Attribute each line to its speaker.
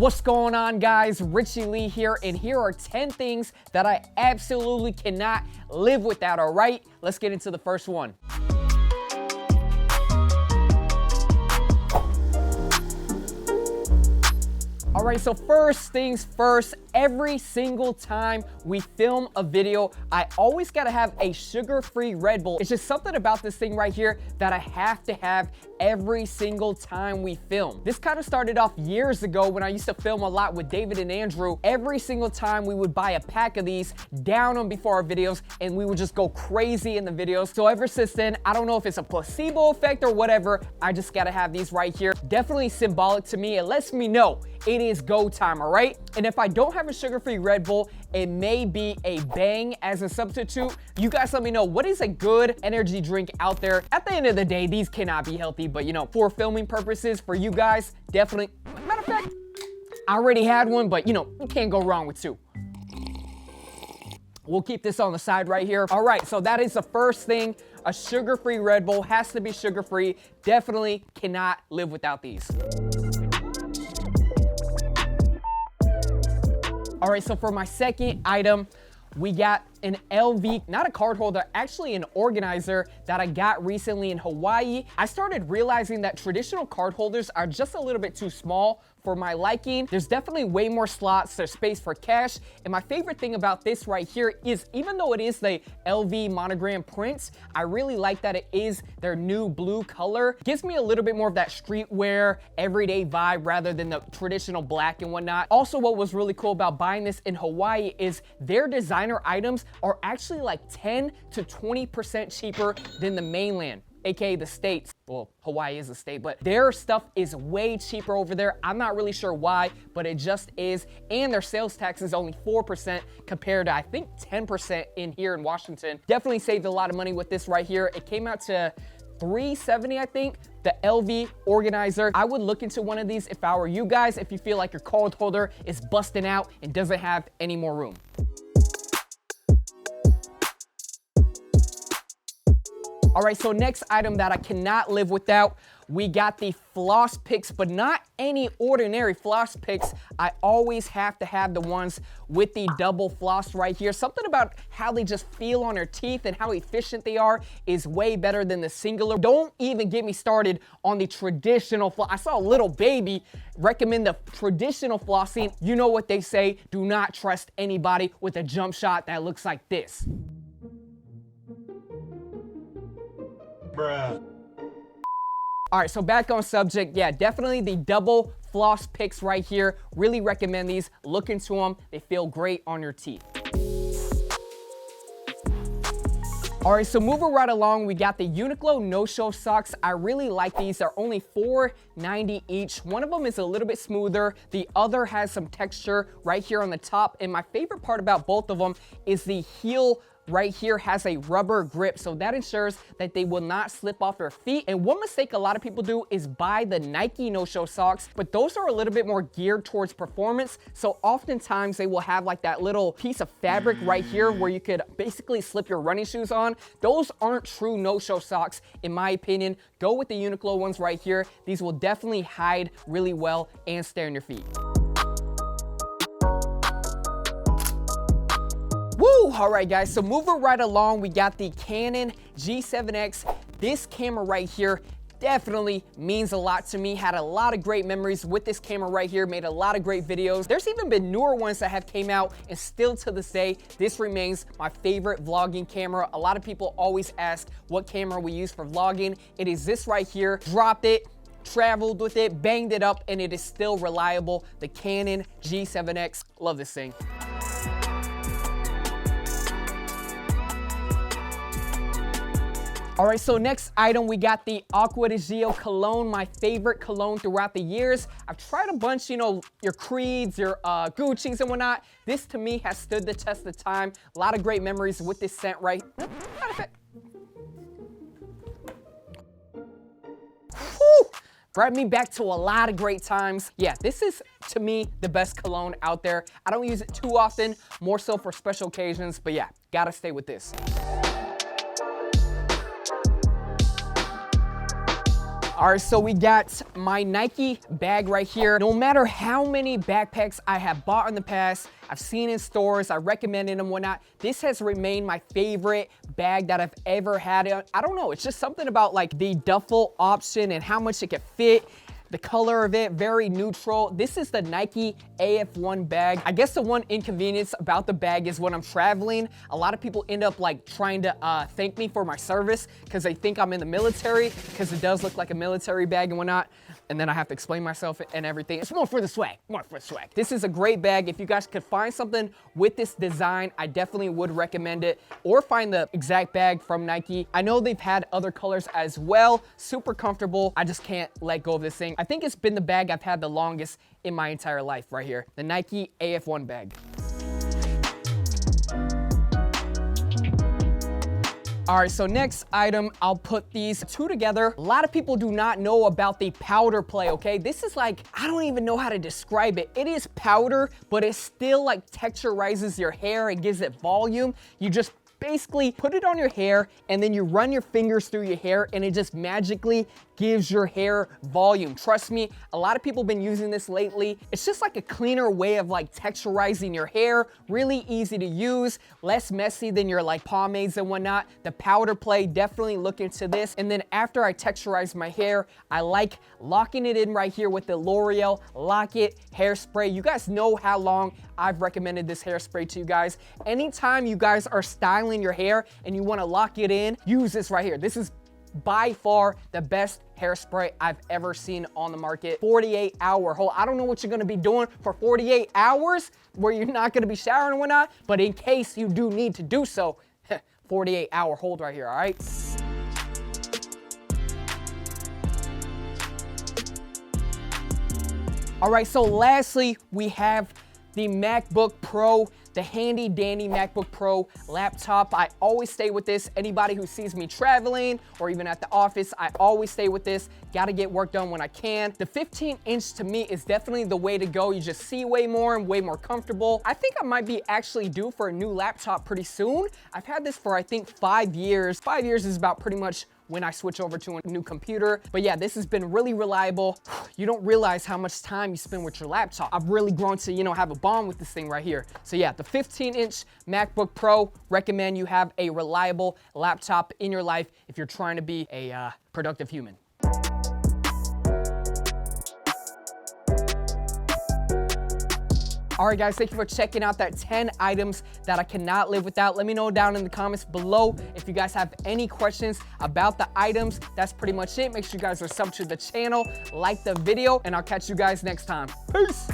Speaker 1: What's going on, guys? Richie Lee here, and here are 10 things that I absolutely cannot live without, all right? Let's get into the first one. All right, so first things first, every single time we film a video, I always gotta have a sugar-free Red Bull. It's just something about this thing right here that I have to have every single time we film. This kind of started off years ago when I used to film a lot with David and Andrew. Every single time we would buy a pack of these, down them before our videos, and we would just go crazy in the videos. So ever since then, I don't know if it's a placebo effect or whatever, I just gotta have these right here. Definitely symbolic to me. It lets me know it is go time, all right? And if I don't have a sugar-free Red Bull, it may be a Bang as a substitute. You guys let me know, what is a good energy drink out there? At the end of the day, these cannot be healthy, but you know, for filming purposes, for you guys, definitely. Matter of fact, I already had one, but you know, you can't go wrong with two. We'll keep this on the side right here. All right, so that is the first thing. A sugar-free Red Bull has to be sugar-free. Definitely cannot live without these. All right, so for my second item, we got an LV, not a card holder, actually an organizer that I got recently in Hawaii. I started realizing that traditional card holders are just a little bit too small for my liking. There's definitely way more slots, there's space for cash. And my favorite thing about this right here is, even though it is the LV monogram prints, I really like that it is their new blue color. It gives me a little bit more of that streetwear, everyday vibe rather than the traditional black and whatnot. Also, what was really cool about buying this in Hawaii is their designer items are actually like 10 to 20% cheaper than the mainland, aka the States. Well, Hawaii is a state, but their stuff is way cheaper over there. I'm not really sure why, but it just is. And their sales tax is only 4% compared to, I think, 10% in here in Washington. Definitely saved a lot of money with this right here. It came out to $370, I think, the LV organizer. I would look into one of these if I were you guys, if you feel like your card holder is busting out and doesn't have any more room. All right, so next item that I cannot live without, we got the Floss Picks, but not any ordinary Floss Picks. I always have to have the ones with the double floss right here. Something about how they just feel on your teeth and how efficient they are is way better than the singular. Don't even get me started on the traditional floss. I saw a little baby recommend the traditional flossing. You know what they say, do not trust anybody with a jump shot that looks like this. Bruh. All right, so back on subject. Yeah, definitely the double Floss Picks right here. Really recommend these. Look into them. They feel great on your teeth. All right, so moving right along, we got the Uniqlo no-show socks. I really like these. They're only $4.90 each. One of them is a little bit smoother. The other has some texture right here on the top. And my favorite part about both of them is the heel right here has a rubber grip, so that ensures that they will not slip off your feet. And one mistake a lot of people do is buy the Nike no-show socks, but those are a little bit more geared towards performance. So oftentimes they will have like that little piece of fabric right here where you could basically slip your running shoes on. Those aren't true no-show socks, in my opinion. Go with the Uniqlo ones right here. These will definitely hide really well and stay on your feet. Woo! All right, guys, so moving right along, we got the Canon G7X. This camera right here definitely means a lot to me. Had a lot of great memories with this camera right here, made a lot of great videos. There's even been newer ones that have came out, and still to this day, this remains my favorite vlogging camera. A lot of people always ask what camera we use for vlogging. It is this right here. Dropped it, traveled with it, banged it up, and it is still reliable. The Canon G7X. Love this thing. All right, so next item, we got the Acqua di Gio cologne, my favorite cologne throughout the years. I've tried a bunch, you know, your Creeds, your Gucci's and whatnot. This to me has stood the test of time. A lot of great memories with this scent right. Whew. Brought me back to a lot of great times. Yeah, this is, to me, the best cologne out there. I don't use it too often, more so for special occasions, but yeah, gotta stay with this. All right, so we got my Nike bag right here. No matter how many backpacks I have bought in the past, I've seen in stores, I recommended them, whatnot, this has remained my favorite bag that I've ever had. I don't know, it's just something about like the duffel option and how much it can fit. The color of it, very neutral. This is the Nike AF1 bag. I guess the one inconvenience about the bag is when I'm traveling, a lot of people end up like trying to thank me for my service because they think I'm in the military, because it does look like a military bag and whatnot. And then I have to explain myself and everything. It's more for the swag, more for the swag. This is a great bag. If you guys could find something with this design, I definitely would recommend it, or find the exact bag from Nike. I know they've had other colors as well. Super comfortable. I just can't let go of this thing. I think it's been the bag I've had the longest in my entire life right here. The Nike AF1 bag. All right, so next item, I'll put these two together. A lot of people do not know about the powder play, okay? This is like, I don't even know how to describe it. It is powder, but it still like texturizes your hair and gives it volume. You just basically put it on your hair and then you run your fingers through your hair and it just magically gives your hair volume. Trust me, a lot of people have been using this lately. It's just like a cleaner way of like texturizing your hair. Really easy to use, less messy than your like pomades and whatnot. The powder play, definitely look into this. And then after I texturize my hair, I like locking it in right here with the L'Oreal Lock It hairspray. You guys know how long I've recommended this hairspray to you guys. Anytime you guys are styling your hair and you wanna lock it in, use this right here. This is by far the best hairspray I've ever seen on the market. 48-hour hold. I don't know what you're gonna be doing for 48 hours where you're not gonna be showering and whatnot, but in case you do need to do so, 48-hour hold right here, all right? All right, so lastly, we have the MacBook Pro, the handy dandy MacBook Pro laptop. I always stay with this. Anybody who sees me traveling or even at the office, I always stay with this. Gotta get work done when I can. The 15-inch to me is definitely the way to go. You just see way more and way more comfortable. I think I might be actually due for a new laptop pretty soon. I've had this for I think 5 years. 5 years is about pretty much when I switch over to a new computer. But yeah, this has been really reliable. You don't realize how much time you spend with your laptop. I've really grown to, you know, have a bond with this thing right here. So yeah, the 15-inch MacBook Pro, recommend you have a reliable laptop in your life if you're trying to be a productive human. All right, guys, thank you for checking out that 10 items that I cannot live without. Let me know down in the comments below if you guys have any questions about the items. That's pretty much it. Make sure you guys are subbed to the channel, like the video, and I'll catch you guys next time. Peace.